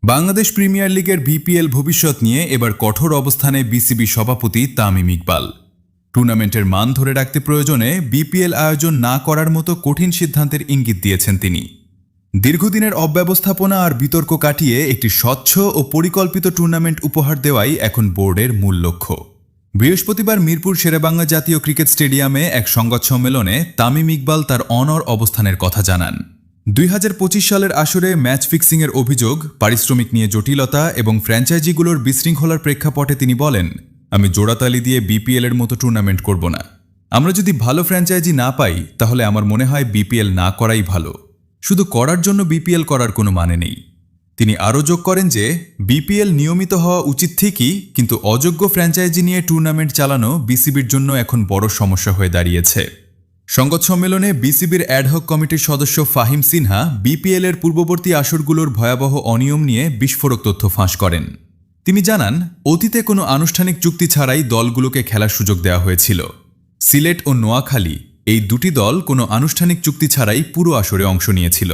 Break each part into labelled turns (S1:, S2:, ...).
S1: Bangladesh premier লিগের BPL ভবিষ্যৎ নিয়ে এবার কঠোর অবস্থানে বিসিবি সভাপতি তামিম ইকবাল। টুর্নামেন্টের মান ধরে রাখতে প্রয়োজনে বিপিএল আয়োজন না করার মতো কঠিন সিদ্ধান্তের ইঙ্গিত দিয়েছেন তিনি। দীর্ঘদিনের অব্যবস্থাপনা আর বিতর্ক কাটিয়ে একটি স্বচ্ছ ও পরিকল্পিত টুর্নামেন্ট উপহার দেওয়াই এখন বোর্ডের মূল লক্ষ্য। বৃহস্পতিবার মিরপুর শেরেবাংলা জাতীয় ক্রিকেট স্টেডিয়ামে এক সংবাদ সম্মেলনে তামিম ইকবাল তার অনড় অবস্থানের কথা জানান। 2025 সালের আসরে ম্যাচ ফিক্সিংয়ের অভিযোগ, পারিশ্রমিক নিয়ে জটিলতা এবং ফ্র্যাঞ্চাইজিগুলোর বিশৃঙ্খলার প্রেক্ষাপটে তিনি বলেন, আমি জোড়াতালি দিয়ে বিপিএল এর মতো টুর্নামেন্ট করব না। আমরা যদি ভালো ফ্র্যাঞ্চাইজি না পাই তাহলে আমার মনে হয় বিপিএল না করাই ভালো। শুধু করার জন্য বিপিএল করার কোনো মানে নেই। তিনি আরও যোগ করেন যে বিপিএল নিয়মিত হওয়া উচিত ঠিকই, কিন্তু অযোগ্য ফ্র্যাঞ্চাইজি নিয়ে টুর্নামেন্ট চালানো বিসিবির জন্য এখন বড় সমস্যা হয়ে দাঁড়িয়েছে। সংবাদ সম্মেলনে বিসিবির অ্যাডহক কমিটির সদস্য ফাহিম সিনহা বিপিএল এর পূর্ববর্তী আসরগুলোর ভয়াবহ অনিয়ম নিয়ে বিস্ফোরক তথ্য ফাঁস করেন। তিনি জানান, অতীতে কোনো আনুষ্ঠানিক চুক্তি ছাড়াই দলগুলোকে খেলার সুযোগ দেওয়া হয়েছিল। সিলেট ও নোয়াখালী এই দুটি দল কোনো আনুষ্ঠানিক চুক্তি ছাড়াই পুরো আসরে অংশ নিয়েছিল।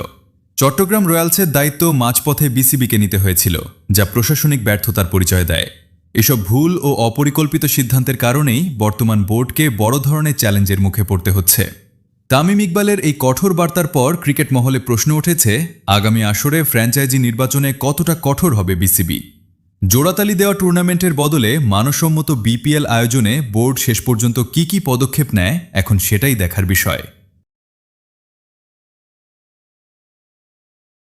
S1: চট্টগ্রাম রয়্যালসের দায়িত্ব মাঝপথে বিসিবিকে নিতে হয়েছিল, যা প্রশাসনিক ব্যর্থতার পরিচয় দেয়। এসব ভুল ও অপরিকল্পিত সিদ্ধান্তের কারণেই বর্তমান বোর্ডকে বড় ধরনের চ্যালেঞ্জের মুখে পড়তে হচ্ছে। তামিম ইকবালের এই কঠোর বার্তার পর ক্রিকেট মহলে প্রশ্ন উঠেছে, আগামী আসরে ফ্র্যাঞ্চাইজি নির্বাচনে কতটা কঠোর হবে বিসিবি। জোড়াতালি দেওয়া টুর্নামেন্টের বদলে মানসম্মত বিপিএল আয়োজনে বোর্ড শেষ পর্যন্ত কী পদক্ষেপ নেয়, এখন সেটাই দেখার বিষয়।